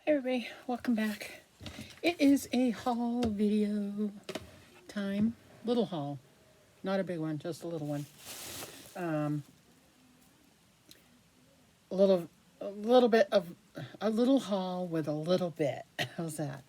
Hey everybody, welcome back. It is a haul video time. Little haul. Not a big one, just a little one. Um, a little bit of a little haul with a little bit. How's that?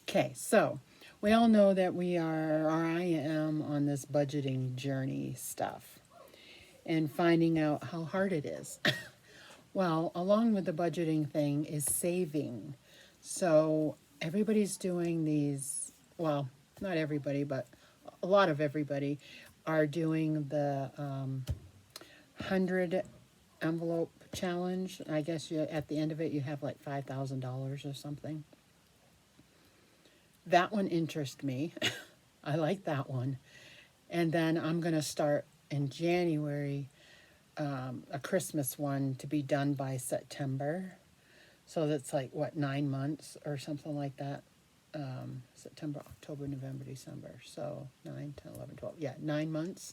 Okay, so we all know that or I am on this budgeting journey stuff and finding out how hard it is. Well, along with the budgeting thing is saving. So everybody's doing these, well, not everybody, but a lot of everybody are doing the 100 envelope challenge. I guess at the end of it, you have like $5,000 or something. That one interests me. I like that one. And then I'm going to start in January a Christmas one to be done by September. So that's like, what, 9 months or something like that. September, October, November, December. So 9, 10, 11, 12. Yeah, 9 months.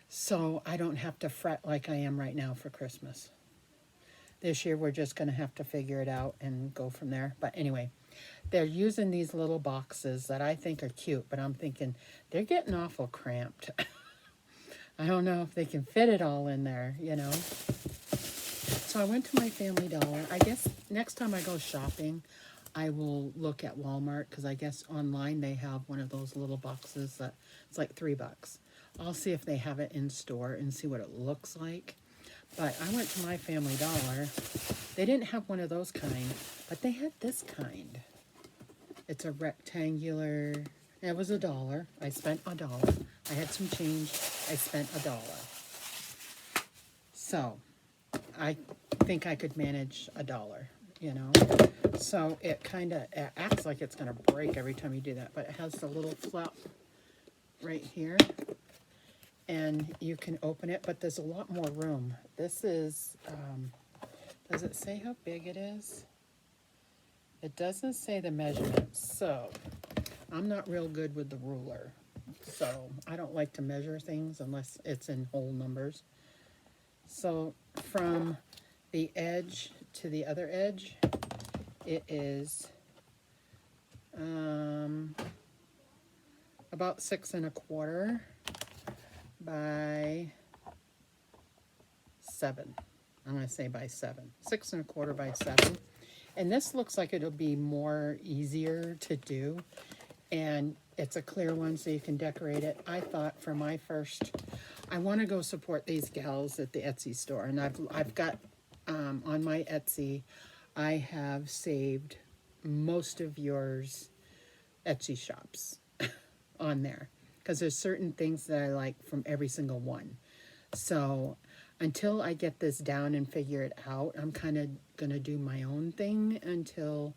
So I don't have to fret like I am right now for Christmas. This year we're just going to have to figure it out and go from there. But anyway, they're using these little boxes that I think are cute, but I'm thinking they're getting awful cramped. I don't know if they can fit it all in there, you know. So I went to my Family Dollar. I guess next time I go shopping, I will look at Walmart because I guess online they have one of those little boxes that it's like $3. I'll see if they have it in store and see what it looks like. But I went to my Family Dollar. They didn't have one of those kind, but they had this kind. It's a rectangular. It was $1. I spent $1. I had some change. I spent $1. So I think I could manage $1, you know. So it kind of acts like it's going to break every time you do that, but it has the little flap right here, and you can open it, but there's a lot more room. This is, does it say how big it is? It doesn't say the measurements, so I'm not real good with the ruler. So I don't like to measure things unless it's in whole numbers. So from the edge to the other edge, it is about 6 1/4 by 7. I'm going to say by 7. 6 1/4 by 7. And this looks like it'll be more easier to do. And it's a clear one so you can decorate it. I thought for my first, I want to go support these gals at the Etsy store. And I've got, on my Etsy, I have saved most of yours Etsy shops on there. Because there's certain things that I like from every single one. So until I get this down and figure it out, I'm kind of going to do my own thing until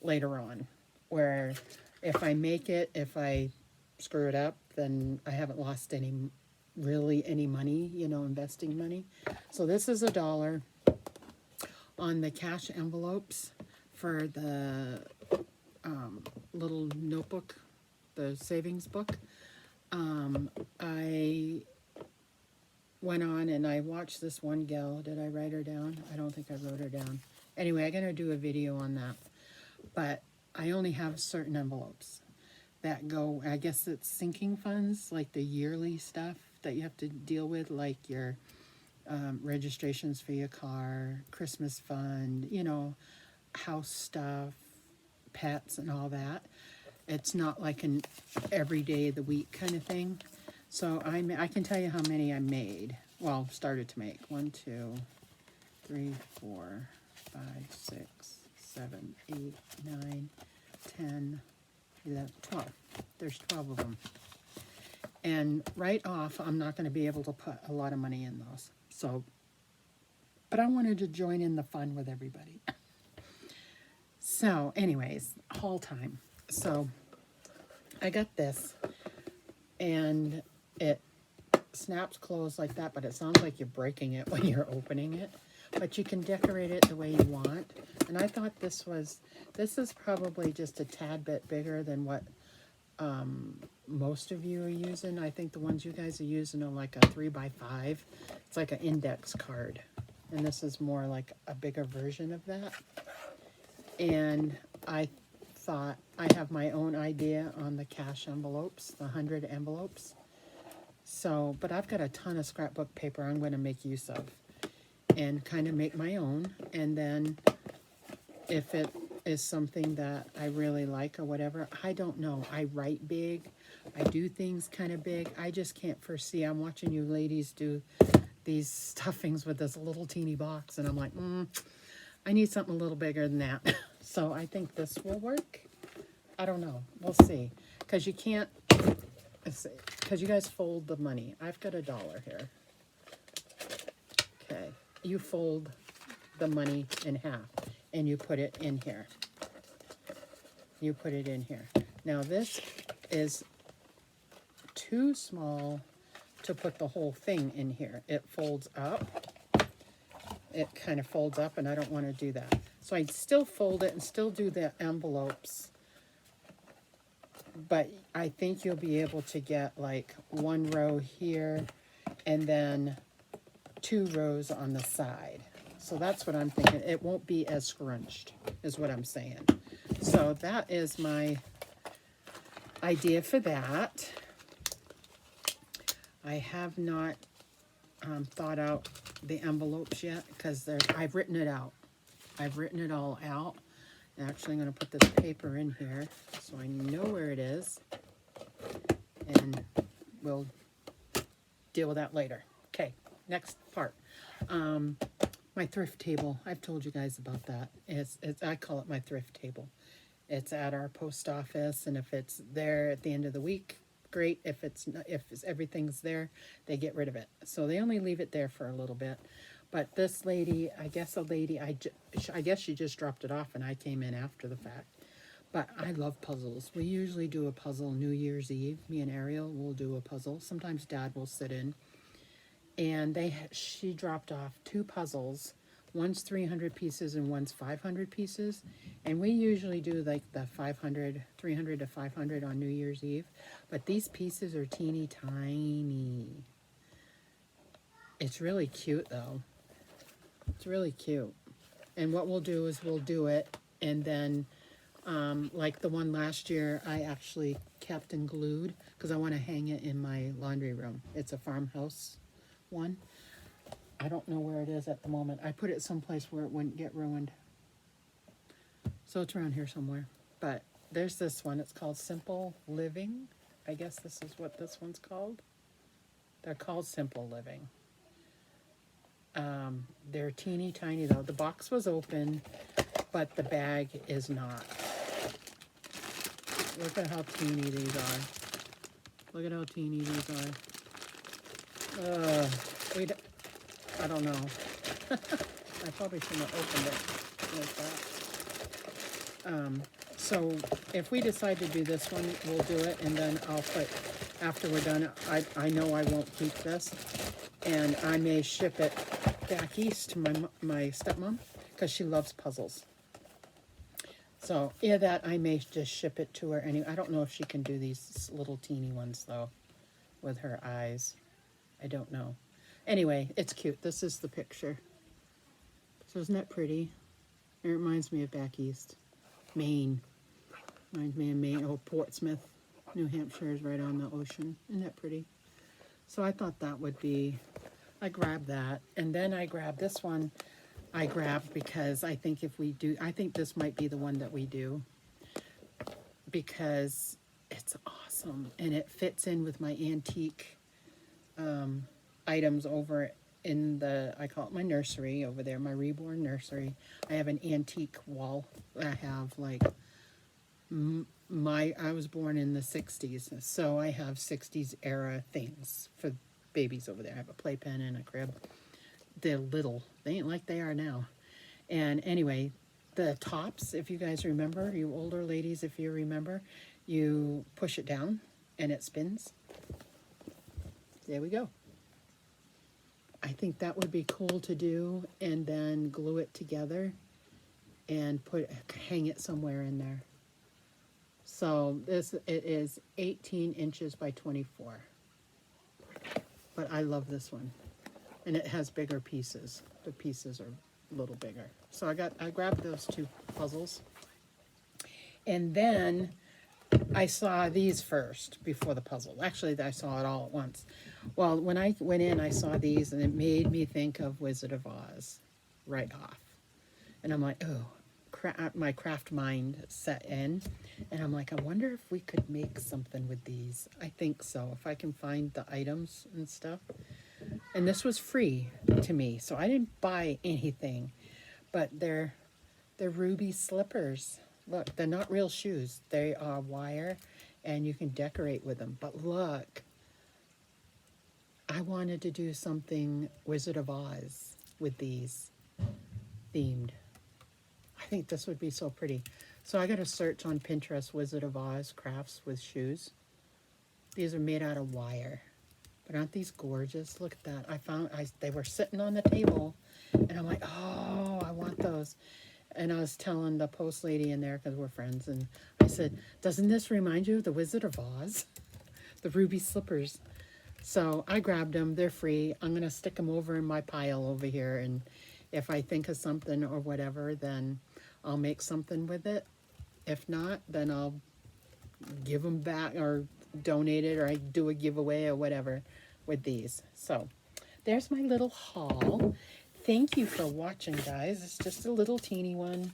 later on. Where if I make it, if I screw it up, then I haven't lost any money, you know, investing money. So this is $1 on the cash envelopes for the little notebook, the savings book. I went on and I watched this one gal. Did I write her down? I don't think I wrote her down. Anyway, I'm going to do a video on that. But I only have certain envelopes that go, I guess it's sinking funds, like the yearly stuff that you have to deal with, like your registrations for your car, Christmas fund, you know, house stuff, pets and all that. It's not like an every day of the week kind of thing. So I can tell you how many I made. Well, started to make. 1, 2, 3, 4, 5, 6, 7, 8, 9, 10, 11, 12. There's 12 of them. And right off, I'm not going to be able to put a lot of money in those. So, but I wanted to join in the fun with everybody. So, anyways, haul time. So, I got this, and it snaps closed like that, but it sounds like you're breaking it when you're opening it. But you can decorate it the way you want. And I thought this is probably just a tad bit bigger than what most of you are using. I think the ones you guys are using are like a 3x5. It's like an index card. And this is more like a bigger version of that. And I thought I have my own idea on the cash envelopes, the 100 envelopes. So, but I've got a ton of scrapbook paper I'm going to make use of and kind of make my own. And then if it is something that I really like or whatever, I don't know. I write big. I do things kind of big. I just can't foresee. I'm watching you ladies do these stuffings with this little teeny box, and I'm like, I need something a little bigger than that. So I think this will work. I don't know. We'll see. Because you can't, because you guys fold the money. I've got $1 here. Okay. You fold the money in half, and you put it in here. You put it in here. Now this is too small to put the whole thing in here. It folds up. It kind of folds up, and I don't want to do that. So I'd still fold it and still do the envelopes. But I think you'll be able to get like 1 row here and then 2 rows on the side. So that's what I'm thinking. It won't be as scrunched, is what I'm saying. So that is my idea for that. I have not thought out the envelopes yet because I've written it out. I've written it all out. Actually, I'm going to put this paper in here so I know where it is. And we'll deal with that later. Okay, next part. My thrift table. I've told you guys about that. I call it my thrift table. It's at our post office, and if it's there at the end of the week, great. If everything's there, they get rid of it. So they only leave it there for a little bit. But this lady, I guess she just dropped it off, and I came in after the fact. But I love puzzles. We usually do a puzzle New Year's Eve. Me and Ariel will do a puzzle. Sometimes Dad will sit in. And she dropped off 2 puzzles. One's 300 pieces and one's 500 pieces. And we usually do like the 300 to 500 on New Year's Eve. But these pieces are teeny tiny. It's really cute though. It's really cute. And what we'll do is we'll do it, and then like the one last year, I actually kept and glued because I want to hang it in my laundry room. It's a farmhouse one. I don't know where it is at the moment. I put it someplace where it wouldn't get ruined. So it's around here somewhere. But there's this one. It's called Simple Living. I guess this is what this one's called. They're called Simple Living. They're teeny tiny though. The box was open, but the bag is not. Look at how teeny these are. Look at how teeny these are. I don't know. I probably shouldn't have opened it like that. So if we decide to do this one, we'll do it, and then I'll put, after we're done, I know I won't keep this, and I may ship it back east to my stepmom because she loves puzzles. So yeah, that I may just ship it to her anyway. I don't know if she can do these little teeny ones though with her eyes. I don't know. Anyway, it's cute. This is the picture. So isn't that pretty? It reminds me of back east. Maine. Reminds me of Maine. Oh, Portsmouth. New Hampshire is right on the ocean. Isn't that pretty? So I thought that would be, I grabbed that. And then I grabbed this one. I grabbed because I think I think this might be the one that we do. Because it's awesome. And it fits in with my antique items over in I call it my nursery over there, my reborn nursery. I have an antique wall. I have like, I was born in the 60s, so I have 60s era things for babies over there. I have a playpen and a crib. They're little. They ain't like they are now. And anyway, the tops, if you guys remember, you older ladies, if you remember, you push it down and it spins. There we go. I think that would be cool to do, and then glue it together and hang it somewhere in there. So it is 18 inches by 24. But I love this one. And it has bigger pieces. The pieces are a little bigger. So I grabbed those two puzzles. And then I saw these first before the puzzle. Actually, I saw it all at once. Well, when I went in, I saw these, and it made me think of Wizard of Oz right off. And I'm like, oh, my craft mind set in. And I'm like, I wonder if we could make something with these. I think so, if I can find the items and stuff. And this was free to me, so I didn't buy anything. But they're ruby slippers. Look, they're not real shoes. They are wire, and you can decorate with them. But look, I wanted to do something Wizard of Oz with these themed. I think this would be so pretty. So I got to search on Pinterest, Wizard of Oz crafts with shoes. These are made out of wire. But aren't these gorgeous? Look at that. They were sitting on the table, and I'm like, oh, I want those. And I was telling the post lady in there, because we're friends, and I said, doesn't this remind you of the Wizard of Oz? The ruby slippers. So I grabbed them. They're free. I'm going to stick them over in my pile over here, and if I think of something or whatever, then I'll make something with it. If not, then I'll give them back or donate it, or I do a giveaway or whatever with these. So there's my little haul. Thank you for watching, guys. It's just a little teeny one.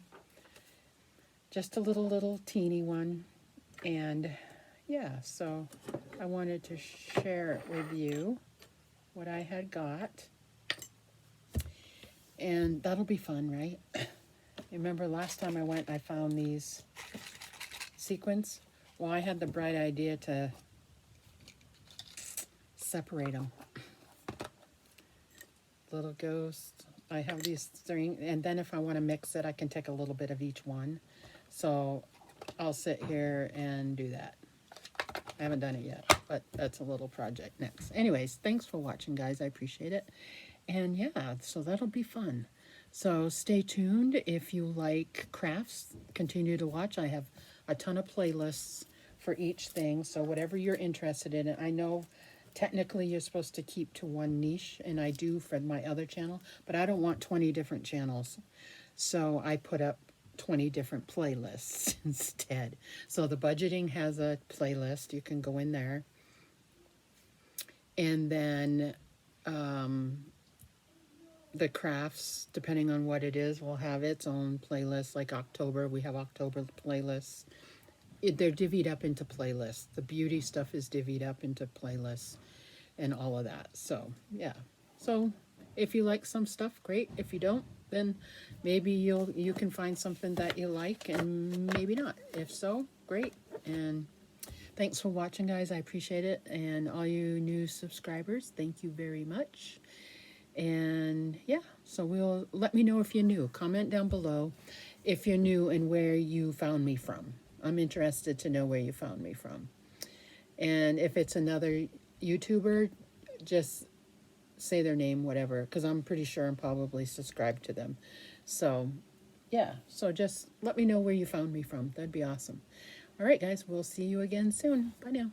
Just a little teeny one. And yeah, so I wanted to share it with you, what I had got. And that'll be fun, right? Remember last time I went, I found these sequins. Well, I had the bright idea to separate them. Little ghost. I have these three, and then if I want to mix it, I can take a little bit of each one. So I'll sit here and do that. I haven't done it yet, but that's a little project next. Anyways, thanks for watching, guys. I appreciate it. And yeah, so that'll be fun. So stay tuned. If you like crafts, continue to watch. I have a ton of playlists for each thing. So whatever you're interested in, I know technically you're supposed to keep to one niche, and I do for my other channel, but I don't want 20 different channels. So I put up 20 different playlists instead. So the budgeting has a playlist. You can go in there. And then the crafts, depending on what it is, will have its own playlist. Like October, we have October playlists. They're divvied up into playlists. The beauty stuff is divvied up into playlists and all of that. So yeah, so if you like some stuff, great. If you don't, then maybe you can find something that you like, and maybe not. If so, great. And thanks for watching, guys. I appreciate it. And all you new subscribers, thank you very much. And yeah, so let me know if you're new. Comment down below if you're new and where you found me from. I'm interested to know where you found me from. And if it's another YouTuber, just say their name, whatever, because I'm pretty sure I'm probably subscribed to them. So yeah, so just let me know where you found me from. That'd be awesome. All right, guys, we'll see you again soon. Bye now.